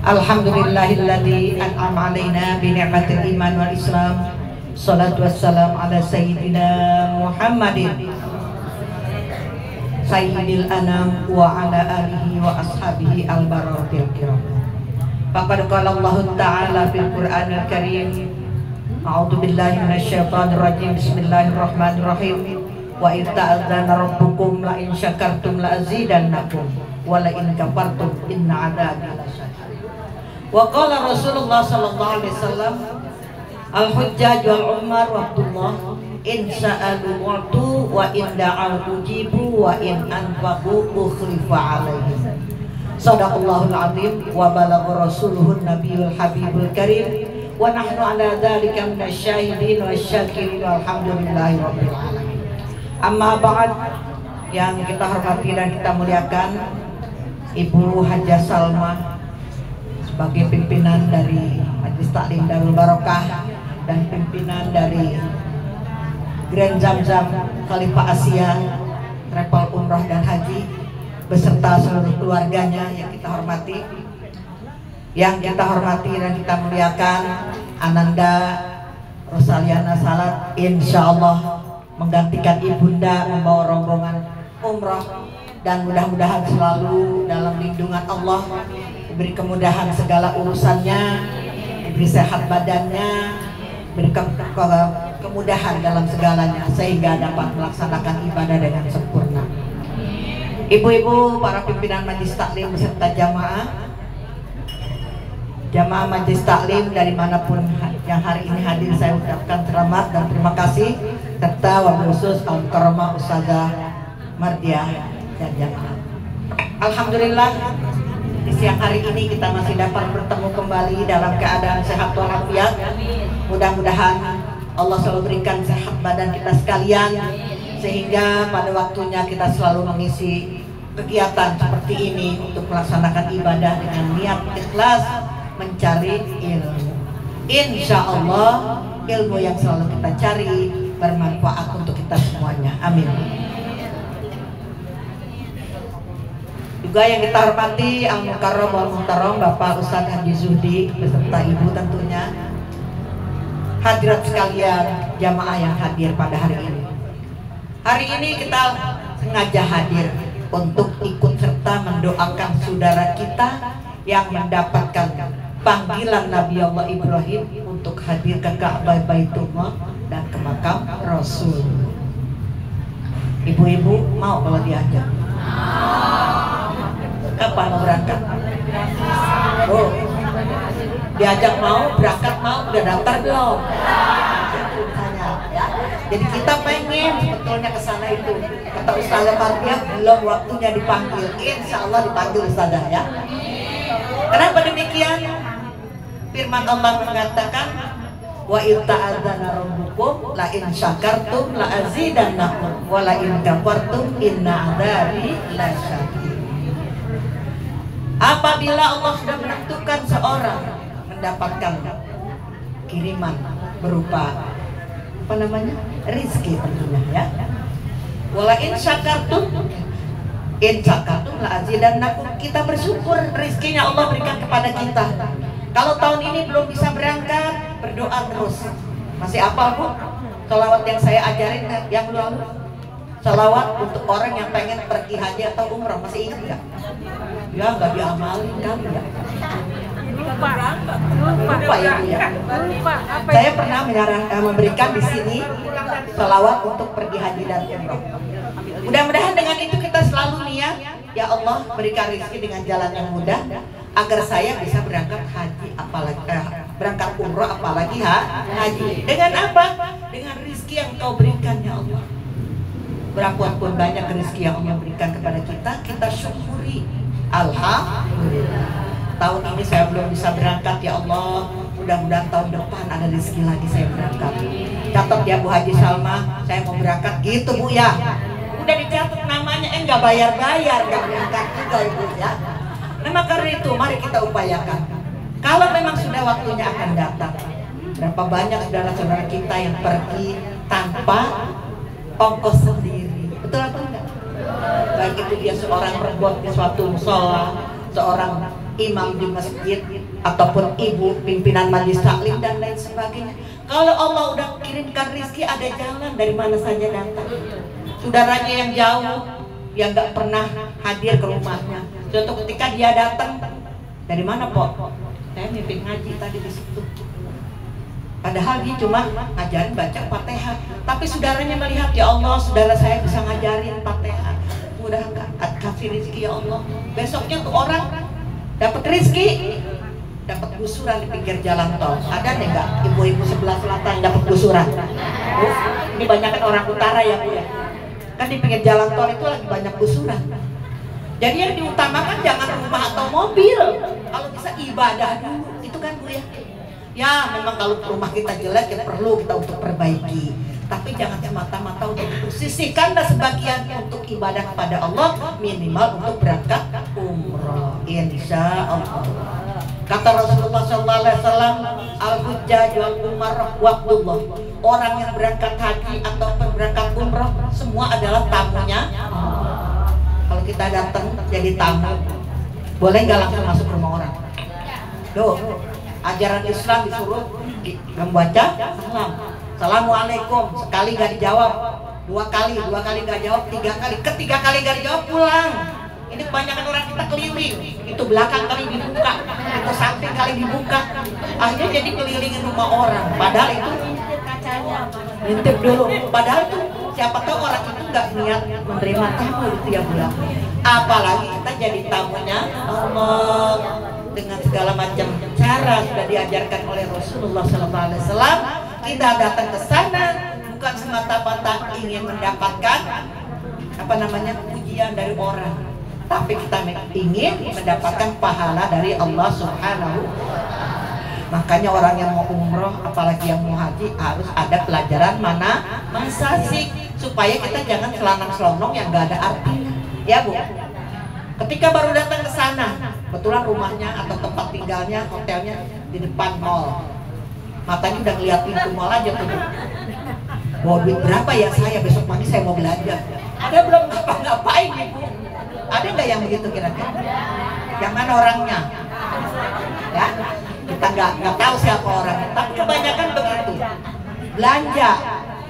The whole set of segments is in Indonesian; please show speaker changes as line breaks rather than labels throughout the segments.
Alhamdulillahilladzi an'ama 'alaina bi ni'matil iman wal islam. Shalatu wassalam ala sayyidina Muhammadin sayyidil anam wa ala alihi wa ashabihi al-baratil kiram. Faqad qala Allah Ta'ala fil Qur'anil Karim, a'udzu billahi minasyaitonir rajim. Bismillahirrahmanirrahim. Wa idh ta'adzana rabbukum la in syakartum la azidannakum wa la in kafartum inna 'adzabi lasyadid. Wa qala Rasulullah sallallahu alaihi wasallam, al-hujjaj wal umar waqtullah in sa'alu wa'tu wa in da'u ujibu wa in anfaqu ukhlifa alaihim. Shadaqallahul azim wa balagha rasuluhun nabiyul habibul karim wa nahnu ala dzalika minasyahidin wasyakirin walhamdulillahi rabbil alamin. Amma ba'd, yang kita hormati dan kita muliakan Ibu Hajah Salma sebagai pimpinan dari Majelis Taklim Darul Barokah dan pimpinan dari Grand Zamzam Khalifah Asia Travel Umrah dan Haji beserta seluruh keluarganya yang kita hormati. Yang kita hormati dan kita muliakan Ananda Rosaliana Salat, insya Allah menggantikan ibunda membawa rombongan umrah, dan mudah-mudahan selalu dalam lindungan Allah, diberi kemudahan segala urusannya, diberi sehat badannya, beri kemudahan dalam segalanya sehingga dapat melaksanakan ibadah dengan sempurna. Ibu-ibu, para pimpinan Majelis Taklim beserta jamaah Majelis Taklim dari manapun yang hari ini hadir, saya ucapkan selamat dan terima kasih, serta wabil khusus Al-Karamah Ustazah Mardiah dan jamaah. Alhamdulillah, di siang hari ini kita masih dapat bertemu kembali dalam keadaan sehat walafiat. Mudah-mudahan Allah selalu berikan sehat badan kita sekalian, sehingga pada waktunya kita selalu mengisi kegiatan seperti ini untuk melaksanakan ibadah dengan niat ikhlas mencari ilmu. Insya Allah ilmu yang selalu kita cari bermanfaat untuk kita semuanya. Amin. Juga yang kita hormati Al-Mukarram wal Muhtaram Bapak Ustadz Haji Zuhdi beserta Ibu tentunya, hadirat sekalian, jamaah yang hadir pada hari ini. Hari ini kita sengaja hadir untuk ikut serta mendoakan saudara kita yang mendapatkan panggilan Nabi Allah Ibrahim untuk hadir ke Ka'bah Baitullah dan ke makam Rasul. Ibu-ibu mau kalau diajak? Kapan mau berangkat? Oh, diajak mau, berangkat mau, udah daftar belum? Ya. Jadi kita pengen sebetulnya ke sana itu. Kata Ustazah Mardiah, belum waktunya dipanggil. Insya Allah dipanggil Ustazah ya. Kenapa demikian? Firman Allah mengatakan, wa in ta'adzana rabbukum la in syakartum la azidannakum wa la in kafartum inna 'adzabi lasyadid. Apabila Allah sudah menentukan seorang mendapatkan kiriman berupa apa namanya, rizki tentunya ya. Wala in syakartum la azidannakum, kita bersyukur rizkinya Allah berikan kepada kita. Kalau tahun ini belum bisa berangkat, berdoa terus. Masih apa Bu? Salawat yang saya ajarin yang lalu, salawat untuk orang yang pengen pergi haji atau umrah, masih ingat nggak? Ya nggak diamalin kali ya. Lupa ya Bu ya. Saya pernah memberikan di sini salawat untuk pergi haji dan umrah. Mudah-mudahan dengan itu kita selalu niat, ya Allah berikan rezeki dengan jalan yang mudah agar saya bisa berangkat haji, apalagi berangkat umrah, apalagi haji. Dengan apa? Dengan rezeki yang Kau berikan ya Allah. Berapapun banyak rezeki yang Allah berikan kepada kita, kita syukuri. Alhamdulillah. Tahun ini saya belum bisa berangkat ya Allah, mudah-mudahan tahun depan ada rezeki lagi saya berangkat. Catat ya Bu Haji Salma, saya mau berangkat gitu Bu ya. Udah dicatat namanya, nggak bayar-bayar, nggak berangkat juga Ibu ya. Nah maka karena itu mari kita upayakan. Kalau memang sudah waktunya akan datang, berapa banyak saudara-saudara kita yang pergi tanpa ongkos sendiri, betul atau enggak? Baik itu dia seorang berbuat di suatu musola, seorang imam di masjid ataupun ibu pimpinan majelis taklim dan lain sebagainya. Kalau Allah udah kirimkan rezeki, ada jalan dari mana saja datang. Saudaranya yang jauh, yang nggak pernah hadir ke rumahnya, suatu ketika dia datang, dari mana Pok? Saya mimpin ngaji tadi di situ. Padahal dia cuma ngajarin baca Fatihah, tapi saudaranya melihat, ya Allah, saudara saya bisa ngajarin Fatihah, mudah kasih rezeki ya Allah. Besoknya tuh orang dapat rezeki, dapat gusuran di pinggir jalan tol. Ada nih nggak ibu-ibu sebelah selatan yang dapat gusuran? Ini banyak kan orang utara ya Bu ya. Kan di pinggir jalan tol itu lagi banyak gusuran. Jadi yang diutamakan jangan rumah atau mobil, kalau bisa ibadah dulu, itu kan Bu ya. Ya memang kalau rumah kita jelek ya perlu kita untuk perbaiki, tapi jangan semata-mata untuk sisihkanlah sebagian untuk ibadah kepada Allah, minimal untuk berangkat umroh insya Allah. Kata Rasulullah SAW, al-hujjaj wal umrah waqtullah. Orang yang berangkat haji ataupun berangkat umroh semua adalah tamunya. Kalau kita datang jadi tamu, boleh nggak langsung masuk rumah orang? Duh, ajaran Islam disuruh membaca salam. Assalamualaikum, sekali gak dijawab, dua kali gak jawab, ketiga kali gak dijawab pulang. Ini kebanyakan orang kita keliling, itu belakang kali dibuka, itu samping kali dibuka, akhirnya jadi kelilingin rumah orang. Padahal itu ngintip dulu, padahal itu siapa tahu orang itu nggak niat menerima tamu itu ya Bu. Apalagi kita jadi tamunya Allah dengan segala macam cara sudah diajarkan oleh Rasulullah SAW. Kita datang ke sana bukan semata-mata ingin mendapatkan pujian dari orang, tapi kita ingin mendapatkan pahala dari Allah Subhanahu. Makanya orang yang mau umroh, apalagi yang mau haji, harus ada pelajaran manasik, supaya kita jangan selanang-selonong yang gak ada artinya, ya Bu. Ketika baru datang ke sana, kebetulan rumahnya atau tempat tinggalnya, hotelnya di depan mall, matanya udah ngeliat pintu mall aja tuh. Mau duit berapa ya saya, besok pagi saya mau belanja. Ada belum ngapa-ngapain Ibu? Ada nggak yang begitu kira-kira? Yang mana orangnya? Ya, kita nggak tahu siapa orangnya, tapi kebanyakan begitu. Belanja,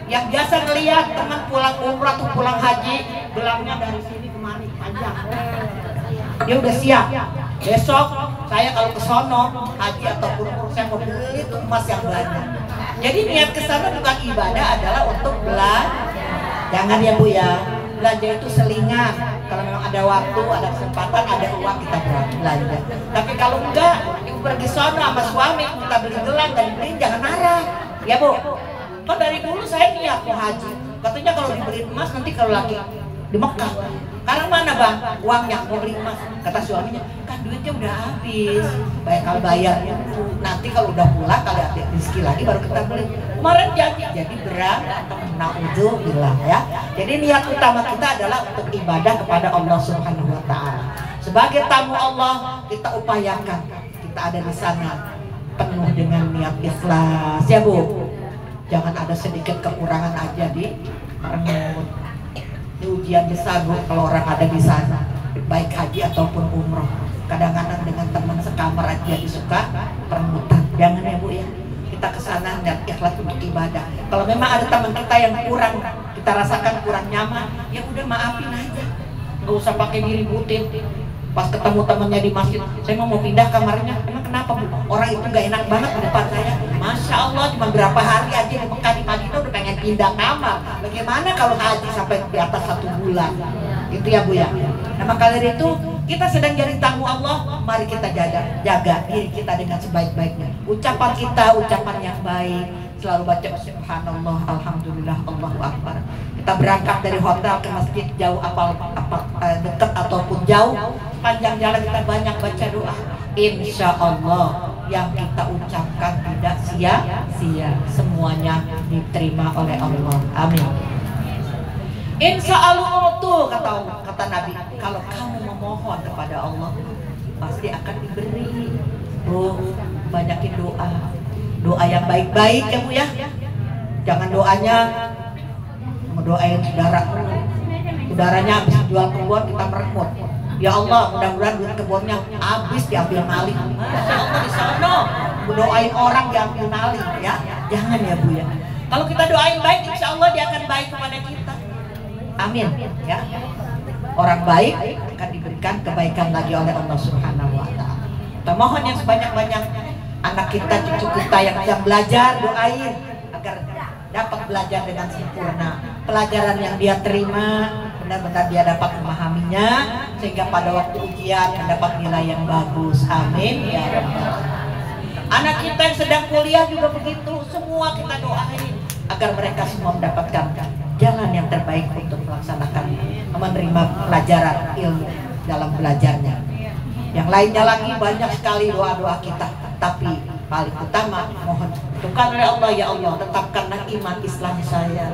yang biasa ngeliat teman pulang umrah atau pulang haji, belangnya dari sini kemari panjang. Dia udah siap. Besok saya kalau ke sono haji ataupun umrah, saya mau beli itu emas yang banyak. Jadi niat ke sana bukan ibadah, adalah untuk belanja. Jangan ya Bu ya. Belanja itu selingan. Kalau memang ada waktu, ada kesempatan, ada uang, kita belanja. Tapi kalau enggak, Ibu pergi sono sama suami, kita beli gelang dan beli, jangan marah. Ya Bu. Kan dari dulu saya niat mau haji. Katanya kalau dibeli emas nanti kalau lagi di Mekah. Sekarang mana Bang? Uangnya mau beli emas. Kata suaminya, kan duitnya udah habis. Kalau bayarnya nanti kalau udah pulang, kalau ada rezeki lagi baru kita beli. Kemarin jadi berat, naudzubillah ya. Jadi niat utama kita adalah untuk ibadah kepada Allah Subhanahu wa taala. Sebagai tamu Allah, kita upayakan kita ada di sana penuh dengan niat ikhlas ya Bu. Jangan ada sedikit kekurangan aja di merengut. Ini ujian besar Bu kalau orang ada di sana, baik haji ataupun umroh. Kadang-kadang dengan teman sekamar aja disuka perebutan. Jangan ya Bu ya. Kita kesana niat ikhlas untuk ibadah. Kalau memang ada teman kita yang kurang, kita rasakan kurang nyaman, ya udah maafin aja. Nggak usah pakai diributin. Pas ketemu temannya di masjid, saya mau pindah kamarnya. Emang kenapa Bu? Orang itu nggak enak banget di depan saya. Masya Allah, cuma berapa hari aja di Mekah, di Madinah udah pengen pindah kamar. Bagaimana kalau haji sampai di atas 1 bulan? Itu ya Bu ya. Nah maka dari itu kita sedang jadi tamu Allah, mari kita jaga diri kita dengan sebaik-baiknya. Ucapan kita ucapan yang baik, selalu baca subhanallah, alhamdulillah, Allahu akbar. Kita berangkat dari hotel ke masjid jauh dekat ataupun jauh, panjang jalan kita banyak baca doa. Insya Allah yang kita ucapkan tidak sia-sia, semuanya diterima oleh Allah. Amin. Insya Allah tuh kata Nabi, kalau kamu memohon kepada Allah pasti akan diberi. Bu, banyakin doa yang baik-baik ya Bu ya. Jangan doanya ngedoain saudaranya habis jual kebun kita merengut, Ya Allah, mudah-mudahan duit kebunnya habis diambil maling. Masya Allah di sana doain orang diambil maling ya. Jangan ya Bu ya. Kalau kita doain baik, insya Allah dia akan baik kepada kita. Amin ya. Orang baik akan diberikan kebaikan lagi oleh Allah Subhanahu wa Ta'ala. Kita mohon yang sebanyak-banyak anak kita, cucu kita yang sedang belajar, doain agar dapat belajar dengan sempurna. Pelajaran yang dia terima benar-benar dia dapat memahaminya, sehingga pada waktu ujian mendapat nilai yang bagus. Amin ya Rabbal. Anak kita yang sedang kuliah juga begitu, semua kita doain agar mereka semua mendapatkan jalan yang terbaik untuk melaksanakan menerima pelajaran ilmu dalam belajarnya. Yang lainnya lagi banyak sekali doa-doa kita, tapi paling utama mohon doakan oleh Allah, ya Allah tetapkanlah iman Islam saya,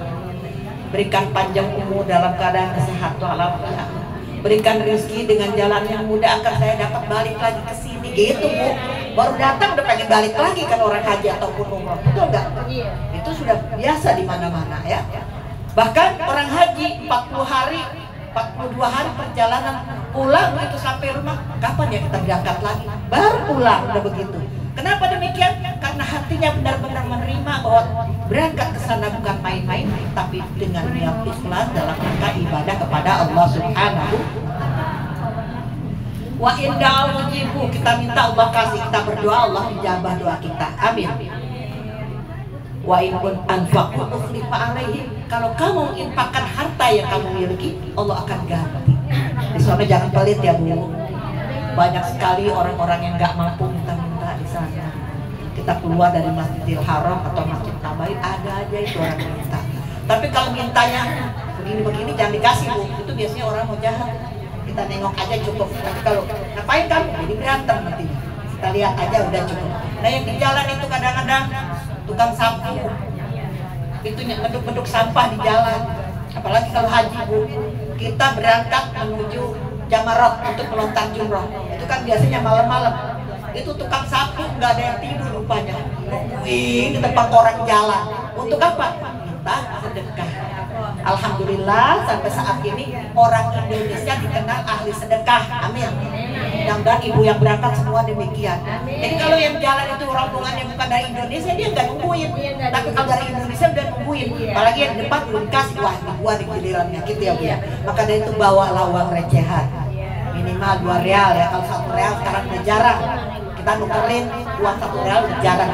berikan panjang umur dalam keadaan sehat walafiat, berikan rezeki dengan jalan yang mudah agar saya dapat balik lagi ke sini. Gitu Bu, baru datang udah pengen balik lagi kan orang haji ataupun umroh, betul nggak? Itu sudah biasa di mana-mana ya. Bahkan orang haji 40 hari 42 hari perjalanan, pulang begitu sampai rumah, kapan ya kita berangkat lagi? Baru pulang, udah begitu. Kenapa demikian? Karena hatinya benar-benar menerima bahwa berangkat ke sana bukan main-main, tapi dengan niat ikhlas dalam rangka ibadah kepada Allah Subhanahu. Wa inda ujibu, kita minta Allah kasih, kita berdoa Allah ijabah doa kita. Amin. Wa in kun anfaqu ukhlifa alaihi, kalau kamu infakkan harta yang kamu miliki, Allah akan ganti. Di sana jangan pelit ya Bu. Banyak sekali orang-orang yang nggak mampu minta-minta di sana. Kita keluar dari Masjidil Haram atau Masjid Nabawi, ada aja itu orang yang minta. Tapi kalau mintanya begini-begini jangan dikasih Bu. Itu biasanya orang mau jahat. Kita nengok aja cukup. Tapi kalau ngapain kamu? Jadi berantem nanti. Kita lihat aja udah cukup. Nah yang di jalan itu kadang-kadang tukang sapu, itu beduk-beduk sampah di jalan. Apalagi kalau haji Bu, kita berangkat menuju Jamarot untuk melontar jumroh. Itu kan biasanya malam-malam. Itu tukang sapu nggak ada yang tidur rupanya, nungguin di tempat orang jalan. Untuk apa? Minta sedekah. Alhamdulillah sampai saat ini orang Indonesia dikenal ahli sedekah. Amin. Mudah-mudahan ibu yang berangkat semua demikian. Jadi kalau yang jalan itu rombongan yang bukan dari Indonesia, dia nggak nungguin. Tapi kalau dari Indonesia udah nungguin. Apalagi yang di depan belum dikasih, wah gua di gilirannya gitu ya Bu ya. Maka dari itu bawalah uang recehan. Minimal 2 real ya. Kalau 1 real sekarang udah jarang. Kita nukerin uang 1 real udah jarang.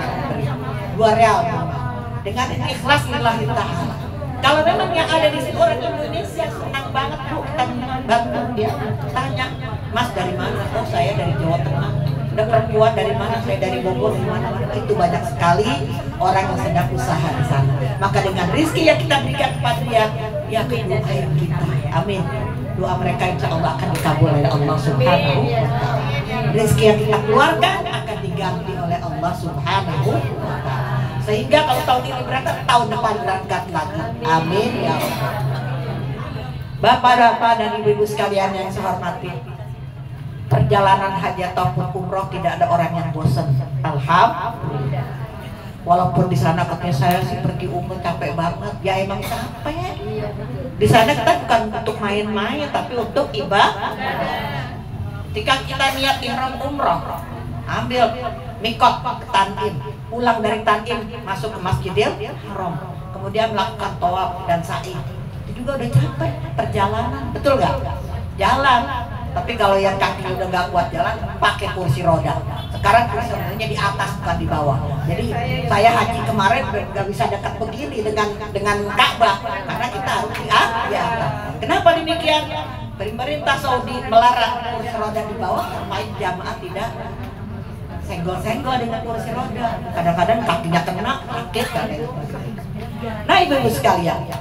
2 real. Dengan ikhlas lillahi ta'ala. Kalau memang yang ada di sini orang Indonesia, senang banget Bu, kita bantu dia. Tanya, Mas dari mana? Oh saya dari Jawa Tengah. Udah perempuan dari mana? Saya dari Bogor. Di mana-mana. Itu banyak sekali orang yang sedang usaha di sana. Maka dengan rezeki yang kita berikan kepada dia, dia akan doain kita. Amin. Doa mereka insya Allah akan dikabul oleh Allah Subhanahu wa Ta'ala. Rezeki yang kita keluarkan akan diganti oleh Allah Subhanahu wa Ta'ala. Sehingga kalau tahun ini berangkat, tahun depan berangkat lagi. Amin ya Allah. Bapak-bapak dan ibu-ibu sekalian yang saya hormati, perjalanan haji ataupun umroh tidak ada orang yang bosan. Alhamdulillah. Walaupun di sana katanya saya sih pergi umroh capek banget, ya emang capek. Di sana kita bukan untuk main-main, tapi untuk ibadah. Ketika kita niat ihram umroh, ambil mikot ke Tan'im, pulang dari Tan'im masuk ke Masjidil Haram, kemudian melakukan tawaf dan sa'i. Itu juga udah capek perjalanan, betul nggak? Jalan. Tapi kalau yang kaki udah nggak kuat jalan, pakai kursi roda. Sekarang kursi rodanya di atas bukan di bawah. Jadi saya haji kemarin nggak bisa dekat begini dengan Ka'bah karena kita harus di atas. Kenapa demikian? Pemerintah Saudi melarang kursi roda di bawah supaya jamaah tidak senggol-senggol dengan kursi roda. Kadang-kadang kakinya kena, sakit kan. Nah ibu-ibu sekalian,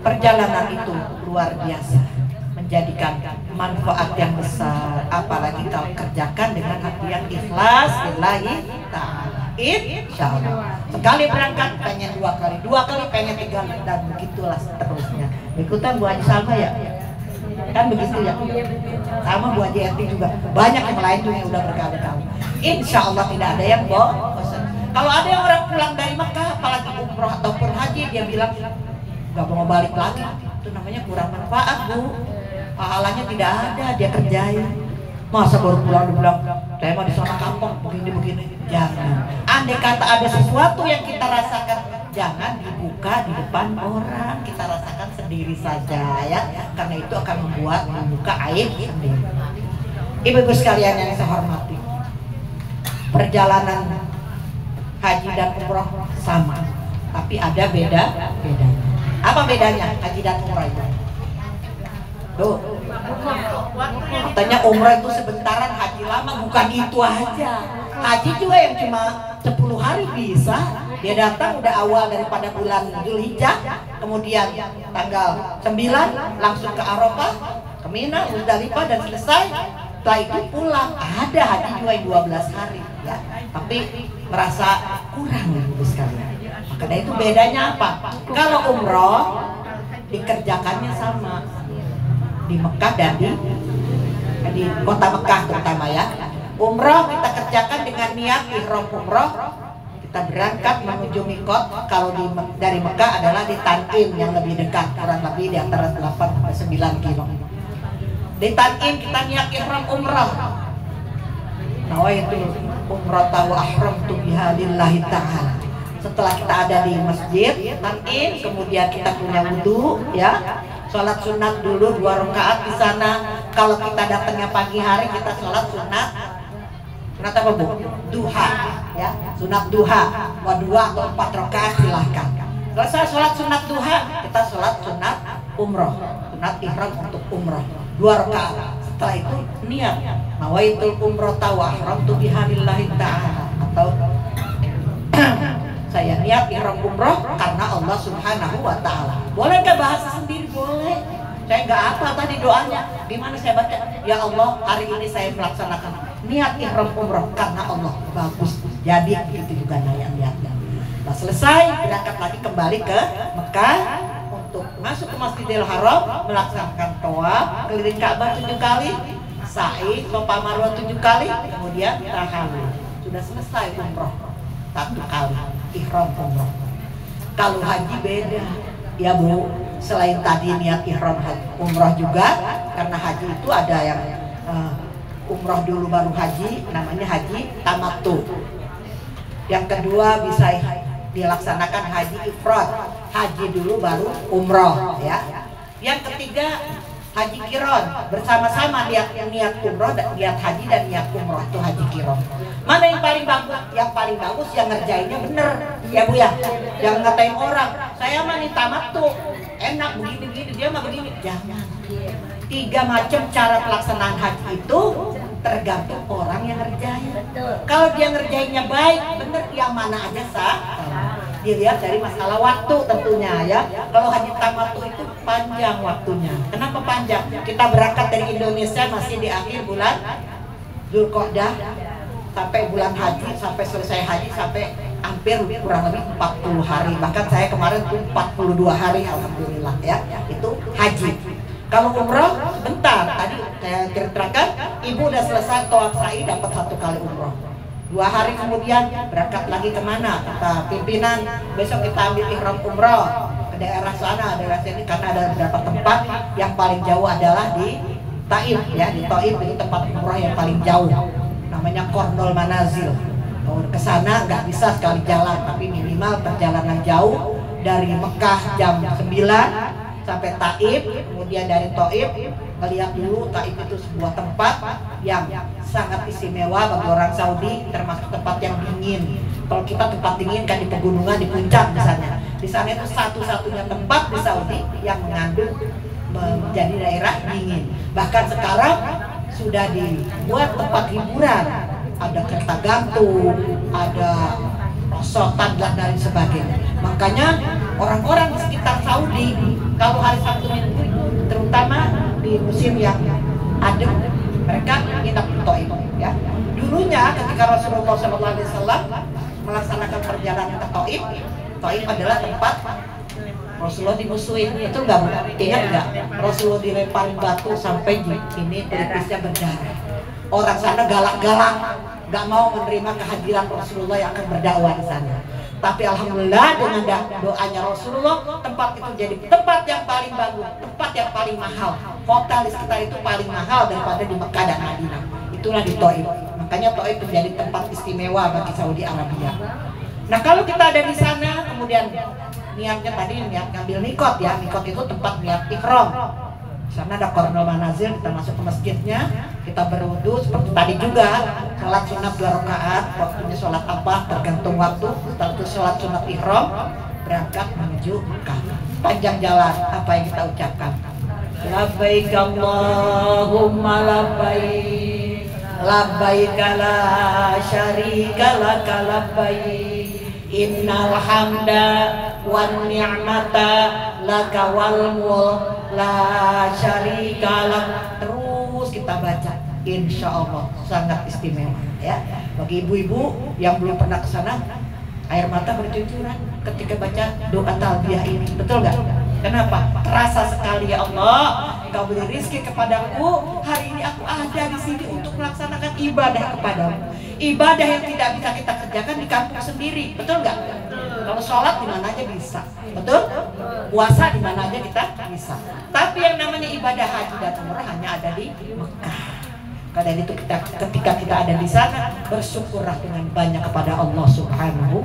perjalanan itu luar biasa, menjadikan manfaat yang besar. Apalagi kalau kerjakan dengan hati yang ikhlas lillahi ta'ala. Insyaallah. Sekali berangkat pengen 2 kali, 2 kali pengen 3 kali, dan begitulah seterusnya. Ikutan Bu Haji Salma ya? Kan begitu ya? Sama Bu Haji Eti juga. Banyak yang lain juga yang udah berkali-kali. Insya Allah tidak ada yang bosan. Kalau ada yang orang pulang dari Mekah, apalagi umroh ataupun haji, dia bilang nggak mau balik lagi. Itu namanya kurang manfaat Bu. Pahalanya tidak ada, dia kerjain. Masa baru pulang dibilang saya mah di sana kampung begini-begini. Jangan. Andai kata ada sesuatu yang kita rasakan, jangan dibuka di depan orang. Kita rasakan sendiri saja ya. Karena itu akan membuka aib sendiri. Ibu-ibu sekalian yang saya hormati, perjalanan haji dan umroh sama, tapi ada bedanya. Apa bedanya haji dan umroh itu? Tuh, katanya umroh itu sebentaran, haji lama. Bukan itu aja. Haji juga yang cuma 10 hari bisa. Dia datang udah awal daripada bulan Zulhijjah, kemudian tanggal 9 langsung ke Arafah, ke Mina, Muzdalifah dan selesai. Setelah itu pulang. Ada haji juga yang 12 hari ya. Tapi merasa kurang ibu sekalian. Karena itu bedanya apa? Kalau umroh dikerjakannya sama di Mekah dan di kota Mekah terutama ya. Umroh kita kerjakan dengan niat ihram umroh. Kita berangkat menuju mikot. Kalau dari Mekah adalah di Tan'im yang lebih dekat, kurang lebih di antara 8 sampai 9 kilo. Di Tan'im kita niat ihram umroh. Nawaitu umrah wa ahramtu biha lillahi ta'ala. Setelah kita ada di masjid Tan'im, kemudian kita punya wudu ya. Sholat sunat dulu 2 rakaat di sana. Kalau kita datangnya pagi hari, kita sholat sunat apa bu? Duha ya, sunat duha. Mau 2 atau 4 rakaat silahkan. Selesai sholat sunat duha, kita sholat sunat umroh, sunat ihram untuk umroh 2 rakaat. Setelah itu niat nawaitul umroh wa ahramtu biha lillahi ta'ala, atau saya niat ihram umroh karena Allah Subhanahu wa ta'ala. Boleh nggak bahasa sendiri? Boleh. Saya nggak apa tadi doanya. Di mana saya baca? Ya Allah, hari ini saya melaksanakan niat ihram umroh karena Allah. Bagus. Jadi itu juga niatnya. Nah, selesai berangkat lagi kembali ke Mekah untuk masuk ke Masjidil Haram, melaksanakan tawaf keliling Ka'bah 7 kali, sa'i Safa Marwah 7 kali, kemudian tahallul. Sudah selesai umroh 1 kali ihram umroh. Kalau haji beda ya bu, selain tadi niat ihram umroh juga, karena haji itu ada yang umroh dulu baru haji, namanya haji tamattu. Yang kedua bisa dilaksanakan haji ifrad, haji dulu baru umroh ya. Yang ketiga haji kiron, bersama-sama niat umroh, niat haji dan niat umroh, itu haji kiron. Mana yang paling bagus? Yang paling bagus yang ngerjainnya bener ya bu ya. Yang ngatain orang, saya mah nih tamattu, enak begini-begini, dia mah begini. Jangan. 3 macam cara pelaksanaan haji itu tergantung orang yang ngerjain. Kalau dia ngerjainnya baik, bener, yang mana aja sah. Dilihat dari masalah waktu tentunya ya. Kalau haji tamattu itu panjang waktunya. Kenapa panjang? Kita berangkat dari Indonesia masih di akhir bulan Dzulqa'dah, sampai bulan haji, sampai selesai haji, sampai hampir kurang lebih 40 hari. Bahkan saya kemarin tuh 42 hari, alhamdulillah ya. Itu haji. Kalau umroh bentar, tadi saya ceritakan, ibu udah selesai tawaf sa'i, dapat 1 kali umroh. 2 hari kemudian berangkat lagi kemana? Kata pimpinan, besok kita ambil ihram umroh ke daerah sana, daerah sini, karena ada beberapa tempat yang paling jauh adalah di Taif ya. Di Taif itu tempat umroh yang paling jauh, namanya Kordol Manazil. Kalau ke sana nggak bisa sekali jalan, tapi minimal perjalanan jauh dari Mekah jam 9 sampai Taif, kemudian dari Taif melihat dulu Taif itu sebuah tempat yang sangat istimewa bagi orang Saudi, termasuk tempat yang dingin. Kalau kita tempat dingin kan di pegunungan, di puncak misalnya. Di sana itu satu-satunya tempat di Saudi yang mengandung menjadi daerah dingin. Bahkan sekarang sudah dibuat tempat hiburan, ada kereta gantung, ada rosotan dan lain sebagainya. Makanya orang-orang di sekitar Saudi kalau hari Sabtu Minggu, terutama di musim yang adem, mereka nginap di Taif ya. Dulunya ketika Rasulullah SAW melaksanakan perjalanan ke Taif, Taif adalah tempat Rasulullah dimusuhin. Itu nggak ingat nggak? Rasulullah dilemparin batu sampai ini pelipisnya berdarah. Orang sana galak-galak, nggak mau menerima kehadiran Rasulullah yang akan berdakwah di sana. Tapi alhamdulillah dengan doanya Rasulullah, tempat itu jadi tempat yang paling bagus, tempat yang paling mahal. Hotel di sekitar itu paling mahal daripada di Mekah dan Madinah. itulah di Thaif. Makanya Thaif menjadi tempat istimewa bagi Saudi Arabia. Nah kalau kita ada di sana, kemudian niatnya tadi niat ngambil mikot ya, mikot itu tempat niat ihram. Sana ada Qarnul Manazil, kita masuk ke masjidnya, kita berwudu seperti tadi juga, sholat sunat 2 rakaat, waktunya sholat apa tergantung waktu. Setelah itu sholat sunat ihram, berangkat menuju Mekah. Panjang jalan, apa yang kita ucapkan? Labbaik Allahumma labbaik, labbaik la syarika laka labbaik, innal hamda wan ni'mata laka wal mulk la syarika lak. Terus kita baca, insya Allah sangat istimewa ya. Bagi ibu-ibu yang belum pernah ke sana, air mata bercucuran ketika baca doa talbiyah ini, betul nggak? Kenapa? Terasa sekali, ya Allah, Engkau beri rezeki kepadaku. Hari ini aku ada di sini untuk melaksanakan ibadah kepadamu. Ibadah yang tidak bisa kita kerjakan di kampung sendiri, betul nggak? Kalau sholat di mana aja bisa, betul? Puasa di mana aja kita bisa. Tapi yang namanya ibadah haji dan umrah hanya ada di Mekah. Karena itu ketika kita ada di sana, bersyukurlah dengan banyak kepada Allah Subhanahu.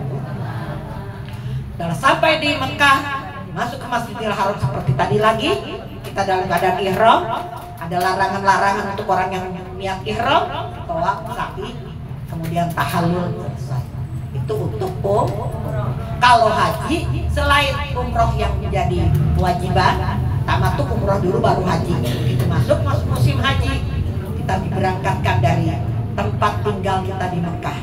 Dan sampai di Mekah, masuk ke Masjidil Haram seperti tadi lagi, kita dalam keadaan ihram. Ada larangan-larangan untuk orang yang niat ihram, tawaf, sa'i, kemudian tahallul, selesai. Itu untuk Kalau haji, selain umroh yang menjadi kewajiban, tamattu umroh dulu baru haji. Itu masuk musim haji, kita diberangkatkan dari tempat tinggal kita di Mekah.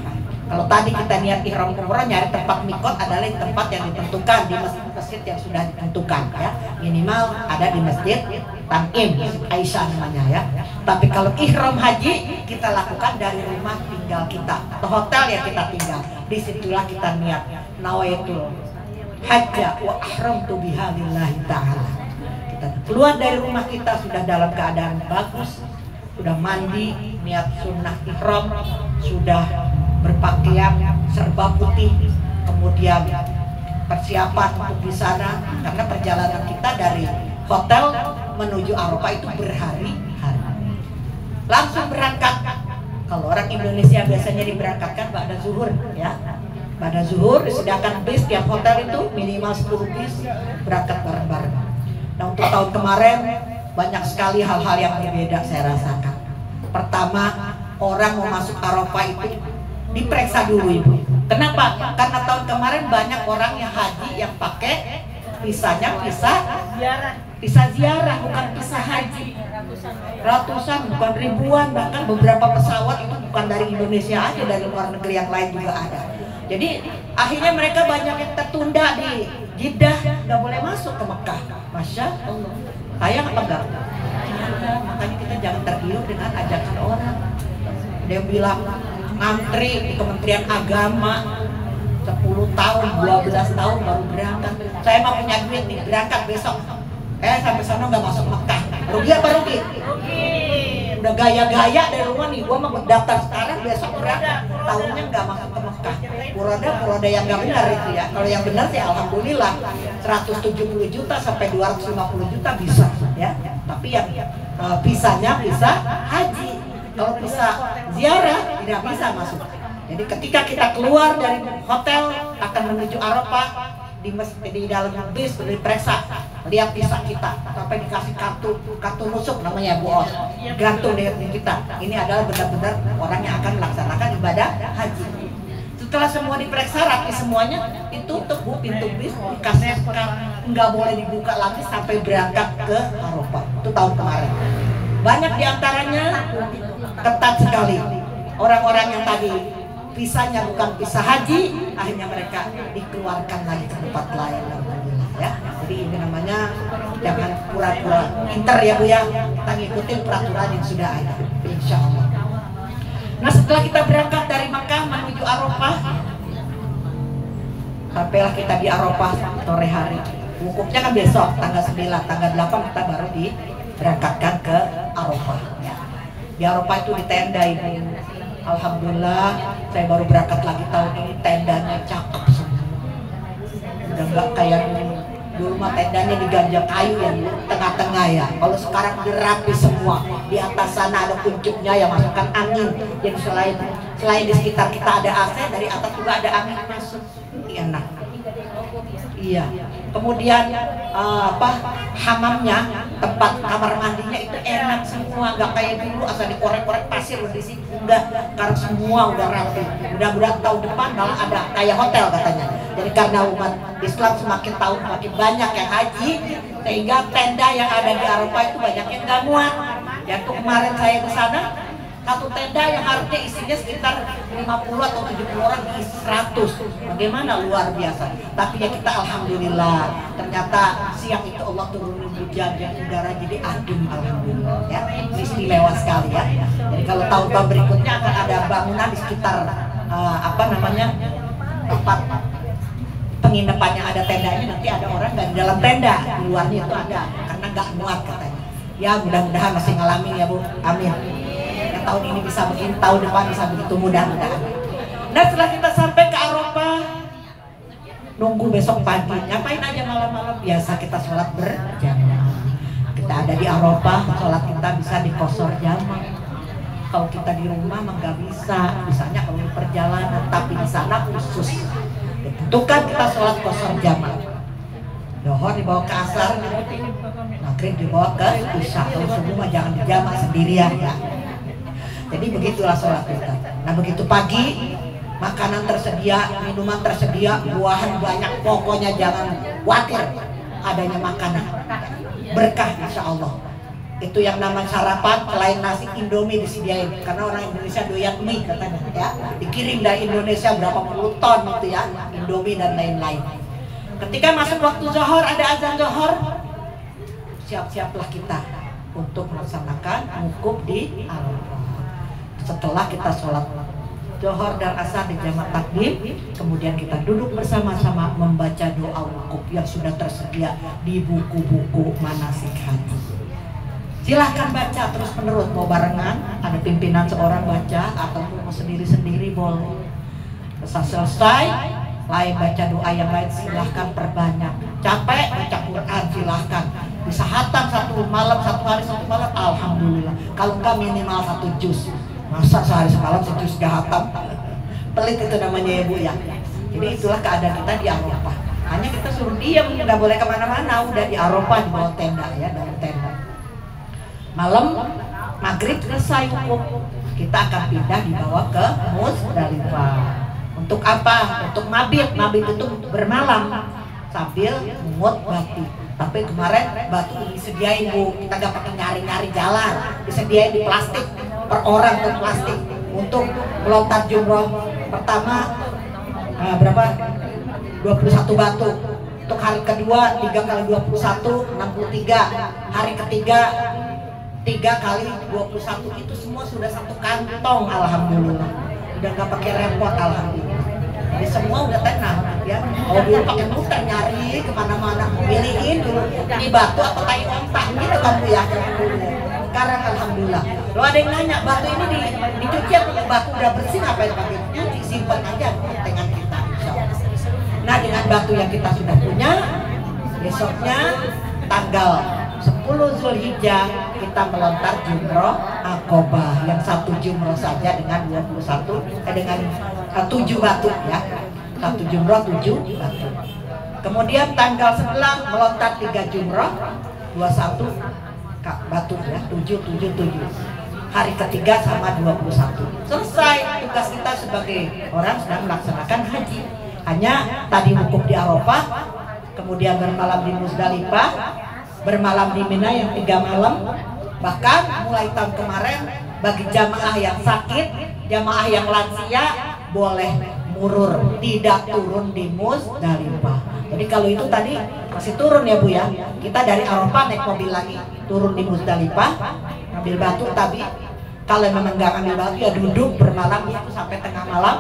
Kalau tadi kita niat ihram umrah, nyari tempat mikot adalah tempat yang ditentukan di masjid yang sudah ditentukan ya. Minimal ada di Masjid Tan'im, Aisyah namanya ya. Tapi kalau ihram haji kita lakukan dari rumah tinggal kita atau hotel yang kita tinggal. Disitulah kita niat nawaitul hajja wa ahramtu biha lillahi ta'ala. Kita keluar dari rumah kita sudah dalam keadaan bagus, sudah mandi, niat sunnah ihram, sudah berpakaian serba putih, kemudian persiapan untuk di sana karena perjalanan kita dari hotel menuju Arafah itu berhari-hari. Langsung berangkat. Kalau orang Indonesia biasanya diberangkatkan pada zuhur ya. Pada zuhur disediakan bis tiap hotel itu minimal 10 bis berangkat bareng-bareng. Nah untuk tahun kemarin banyak sekali hal-hal yang berbeda saya rasakan. Pertama, orang mau masuk Arafah itu diperiksa dulu ibu. Kenapa? Karena tahun kemarin banyak orang yang haji yang pakai visanya visa ziarah bukan visa haji. Ratusan bukan ribuan, bahkan beberapa pesawat itu bukan dari Indonesia aja, dari luar negeri yang lain juga ada. Jadi akhirnya mereka banyak yang tertunda di Jeddah, nggak boleh masuk ke Mekah. Masya Allah, sayang apa enggak? Makanya kita jangan tergiur dengan ajakan orang. Dia bilang ngantri di Kementerian Agama 10 tahun, 12 tahun baru berangkat. Saya mau punya duit nih, berangkat besok. Sampai sana nggak masuk Mekah. Rugi apa rugi? Rugi. Udah gaya-gaya dari rumah nih, gua mau daftar sekarang besok berangkat. Tahunnya nggak masuk ke Mekah. Puroda yang nggak benar itu ya. Kalau yang benar sih alhamdulillah 170 juta sampai 250 juta bisa ya. Tapi yang visanya bisa haji. Kalau bisa ziarah tidak bisa masuk. Jadi ketika kita keluar dari hotel akan menuju Arafah, di dalam bis diperiksa, lihat visa kita sampai dikasih kartu nusuk namanya Bu Os, gantung di kita. Ini adalah benar-benar orang yang akan melaksanakan ibadah haji. Setelah semua diperiksa rapi semuanya, ditutup Bu pintu bis, dikasih nggak boleh dibuka lagi sampai berangkat ke Arafah. Itu tahun kemarin. Banyak diantaranya ketat sekali. Orang-orang yang tadi visanya bukan visa haji, akhirnya mereka dikeluarkan lagi ke tempat lain. Ya. Jadi ini namanya jangan pura-pura pinter ya Bu ya, kita ngikutin peraturan yang sudah ada, insya Allah. Nah setelah kita berangkat dari Makkah menuju Arafah, sampailah kita di Arafah sore hari. Wukufnya kan besok tanggal 9, tanggal 8 kita baru diberangkatkan ke Arafah. Ya. Di Arafah itu di tenda ini. Alhamdulillah saya baru berangkat lagi tahun ini, tendanya cakep semua. Udah nggak kayak Dulu mah tendanya diganjel kayu yang di tengah-tengah ya. Kalau sekarang dirapi semua. Di atas sana ada kuncupnya yang masukkan angin. Jadi selain di sekitar kita ada AC, dari atas juga ada angin masuk. Enak. Iya. Kemudian hamamnya, tempat kamar mandinya itu enak semua, nggak kayak dulu asal dikorek-korek pasir di situ, enggak. Sekarang semua udah rapi. Mudah-mudahan tahun depan malah ada kayak hotel katanya. Jadi karena umat Islam semakin tahun semakin banyak yang haji, sehingga tenda yang ada di Arafah itu banyak yang nggak muat. Ya tuh kemarin saya ke sana, satu tenda yang harusnya isinya sekitar 50 atau 70 orang diisi 100. Bagaimana luar biasa. Tapi ya kita alhamdulillah, ternyata siang itu Allah turunin hujan dan udara jadi adem, alhamdulillah ya. Istimewa sekali ya. Jadi kalau tahun-tahun berikutnya akan ada bangunan di sekitar tempat penginapannya ada tendanya, nanti ada orang dari dalam tenda, di luarnya itu ada karena nggak muat katanya. Ya mudah-mudahan masih ngalamin ya Bu, amin. Tahun ini bisa begini, tahun depan bisa begitu, mudah-mudahan. Nah setelah kita sampai ke Arafah, nunggu besok pagi. Ngapain aja malam-malam? Biasa kita sholat berjamaah. Kita ada di Arafah, sholat kita bisa di qashar jamaah. Kalau kita di rumah mah nggak bisa, misalnya kalau di perjalanan, tapi di sana khusus ditentukan kita sholat qashar jamaah. Zuhur dibawa ke asar, maghrib dibawa ke isya. Kalau subuh mah jangan dijamaah sendirian ya. Jadi begitulah sholat kita. Nah begitu pagi, makanan tersedia, minuman tersedia, buahan banyak, pokoknya jangan khawatir adanya makanan. Berkah insya Allah. Itu yang namanya sarapan, selain nasi Indomie disediain. Karena orang Indonesia doyan mie katanya ya. Dikirim dari Indonesia berapa puluh ton gitu ya, Indomie dan lain-lain. Ketika masuk waktu zuhur, ada azan zuhur, siap-siaplah kita untuk melaksanakan wukuf di Arafah. Setelah kita sholat zuhur dan asar di jamaah takdim, kemudian kita duduk bersama-sama membaca doa wukuf yang sudah tersedia di buku-buku manasik haji. Silahkan baca terus menerus, mau barengan, ada pimpinan seorang baca ataupun mau sendiri-sendiri boleh. Selesai, lain baca doa yang lain silahkan perbanyak. Capek baca Quran silahkan. Bisa hatam satu malam, satu hari, satu malam, alhamdulillah. Kalau enggak minimal 1 juz. Masa sehari semalam 1 juz gak hatam? Pelit itu namanya ya Bu ya. Jadi itulah keadaan kita di Arafah. Hanya kita suruh diam, nggak boleh kemana-mana. Udah di Arafah di bawah tenda ya, dalam tenda. Malam maghrib selesai wukuf, kita akan pindah dibawa ke Muzdalifah. Untuk apa? Untuk mabit. Mabit itu bermalam sambil mengut batu. Tapi kemarin batu disediain Bu, kita gak pakai nyari-nyari jalan, disediain di plastik, per orang tuh plastik untuk melontar jumroh pertama. Berapa? 21 batu. Untuk hari kedua 3 kali 21 63. Hari ketiga 3 kali 21, itu semua sudah 1 kantong, alhamdulillah. Udah gak pakai repot, alhamdulillah. Jadi semua udah tenang ya. Kalau dulu pakai muter nyari kemana-mana, pilihin dulu ini batu atau tai ontak gitu kan Bu ya. Sekarang alhamdulillah. Lo ada yang nanya, batu ini dicuci atau batu udah bersih, ngapain pakai cuci? Simpan aja dengan kita, insyaallah. Nah dengan batu yang kita sudah punya, besoknya tanggal 10 Zulhijjah kita melontar jumroh Aqobah, yang 1 jumroh saja dengan 7 batu ya. 1 jumroh 7 batu. Kemudian tanggal 11 melontar 3 jumroh, 21 batu ya, 7. Hari ketiga sama 21. Selesai tugas kita sebagai orang sedang melaksanakan haji. Hanya tadi wukuf di Arafah, kemudian bermalam di Muzdalifah, bermalam di Mina yang 3 malam. Bahkan mulai tahun kemarin bagi jamaah yang sakit, jamaah yang lansia boleh murur, tidak turun di Muzdalifah. Jadi kalau itu tadi masih turun ya Bu ya. Kita dari Arafah naik mobil lagi, turun di Muzdalifah, ambil batu. Tapi kalau memang nggak ambil batu ya duduk bermalam itu sampai tengah malam.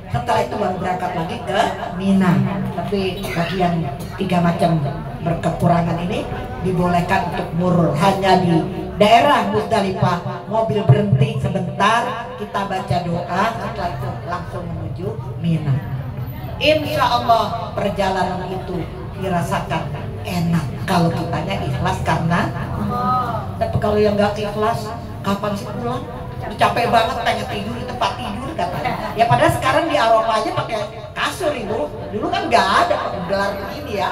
Setelah itu baru berangkat lagi ke Mina. Tapi bagi yang 3 macam berkekurangan ini dibolehkan untuk murur. Hanya di daerah Muzdalifah mobil berhenti sebentar, kita baca doa, setelah itu langsung menuju Mina. Insya Allah perjalanan itu dirasakan enak kalau kitanya ikhlas karena tapi kalau yang nggak ikhlas kapan sih pulang? Capek banget pengen tidur di tempat tidur katanya. Ya padahal sekarang di Eropa aja pakai kasur ibu. Dulu kan nggak ada gelar ini ya.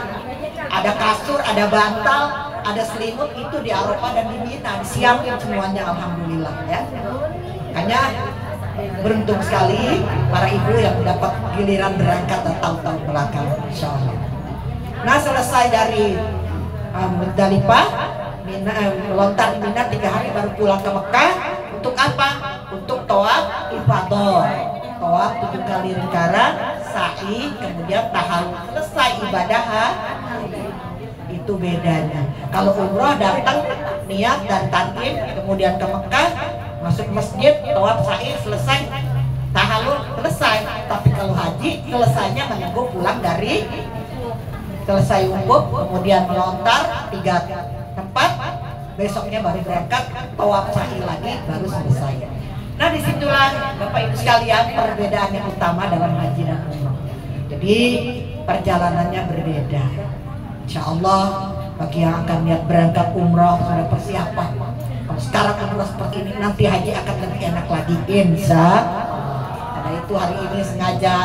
Ada kasur, ada bantal, ada selimut itu di Eropa dan di Mina disiapin semuanya alhamdulillah ya. Makanya beruntung sekali para ibu yang mendapat giliran berangkat dan tahun-tahun belakang insya Allah. Nah selesai dari Muzdalifah, melontar di Mina 3 hari baru pulang ke Mekah. Untuk apa? Untuk tawaf ifadah, tawaf 7 kali lingkaran, sa'i, kemudian tahallul. Selesai ibadah itu bedanya. Kalau umroh datang niat dan tantim, kemudian ke Mekah, masuk masjid, tawaf sa'i, selesai tahallul, selesai. Tapi kalau haji selesainya menunggu pulang dari selesai wukuf, kemudian melontar 3 tempat, besoknya baru berangkat tawaf sa'i lagi baru selesai. Nah disitulah Bapak Ibu sekalian perbedaan yang utama dalam haji dan umroh. Jadi perjalanannya berbeda. Insya Allah bagi yang akan niat berangkat umroh sudah persiapan. Kalau sekarang umroh seperti ini nanti haji akan lebih enak lagi insya Allah. Karena itu hari ini sengaja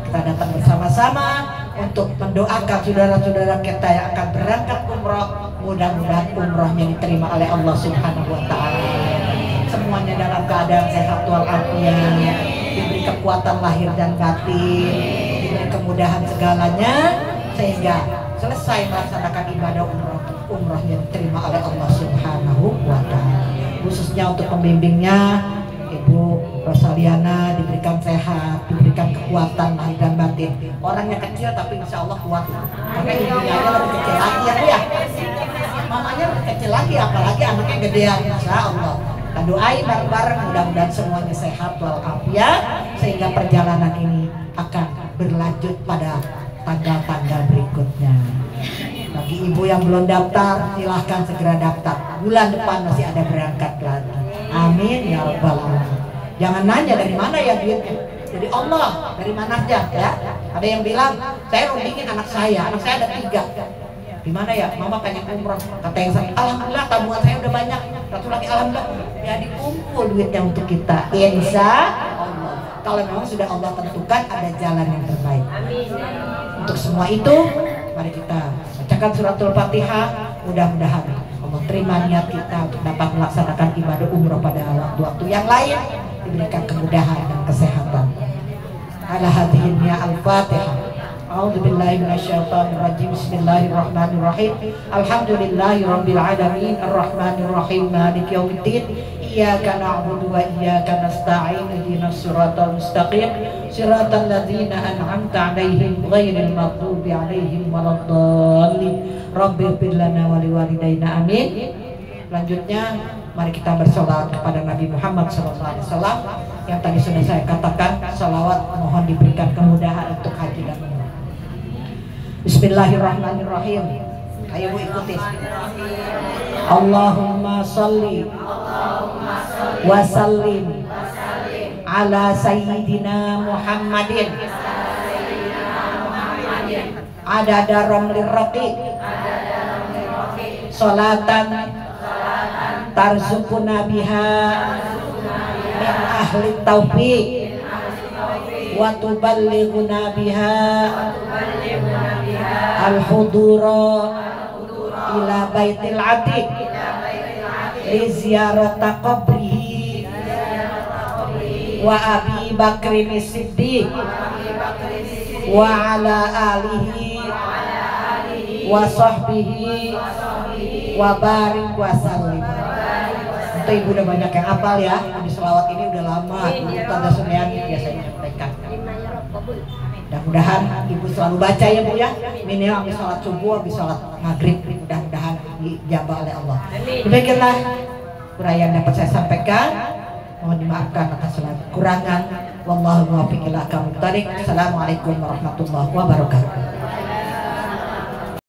kita datang bersama-sama untuk mendoakan saudara-saudara kita yang akan berangkat umroh. Mudah-mudahan umrohnya diterima oleh Allah Subhanahu wa Ta'ala. Semuanya dalam keadaan sehat walafiat, diberi kekuatan lahir dan batin, diberi kemudahan segalanya sehingga selesai melaksanakan ibadah umrohnya diterima oleh Allah Subhanahu wa Ta'ala. Khususnya untuk pembimbingnya Ibu Rosaliana diberikan sehat, diberikan kekuatan lahir dan batin. Orangnya kecil tapi insya Allah kuat. Karena ibunya aja lebih kecil lagi ya. Mamanya lebih kecil lagi, apalagi anaknya gedean insya Allah. Kita doain bareng-bareng mudah-mudahan semuanya sehat walafiat sehingga perjalanan ini akan berlanjut pada tanggal-tanggal berikutnya. Bagi ibu yang belum daftar silahkan segera daftar. Bulan depan masih ada berangkat lagi. Amin ya rabbal alamin. Jangan nanya dari mana ya duitnya. Jadi Allah dari mana aja ya. Ada yang bilang saya rundingin anak saya ada 3. Di mana ya? Mama pengen umroh. Kata yang satu, alhamdulillah tabungan saya udah banyak. Satu lagi alhamdulillah ya dikumpul duitnya untuk kita. Insya Allah. Kalau memang sudah Allah tentukan ada jalan yang terbaik. Untuk semua itu mari kita bacakan suratul Fatihah. Mudah-mudahan Allah terima niat kita untuk dapat melaksanakan ibadah umroh pada waktu-waktu yang lain, diberikan kemudahan dan kesehatan. Ala hadhihi al-Fatihah. A'udzu billahi minasyaitonir rajim. Bismillahirrahmanirrahim. Alhamdulillahirabbil alamin arrahmanir rahim maliki yaumiddin. Iyyaka na'budu wa iyyaka nasta'in. Ihdinas siratal mustaqim. Siratal ladzina an'amta 'alaihim ghairil maghdubi 'alaihim waladdallin. Rabbighfir lana wa liwalidayna amin. Selanjutnya mari kita bersolawat kepada Nabi Muhammad SAW yang tadi sudah saya katakan. Salawat mohon diberikan kemudahan untuk haji dan umrah. Bismillahirrahmanirrahim. Ayo Bu ikuti. Allahumma salli wa sallim ala sayyidina Muhammadin adada ramlir raqiq salatan tarzuquna biha min ahli taufiq wa tuballighuna biha al-hudura ila baitil atiq li ziyarata qabrihi wa Abi Bakrin Siddiq wa ala alihi wa sahbihi wa barik wa sallim. Itu ibu udah banyak yang hafal ya. Di selawat ini udah lama. Tanda Suryani biasanya menyampaikan. Mudah-mudahan ibu selalu baca ya Bu ya. Minimal habis sholat subuh, habis sholat maghrib. Mudah-mudahan dijabah oleh Allah. Demikianlah uraian dapat saya sampaikan. Mohon dimaafkan atas segala kekurangan. Wallahu muwaffiq ila aqwamit thoriq. Assalamualaikum warahmatullahi wabarakatuh.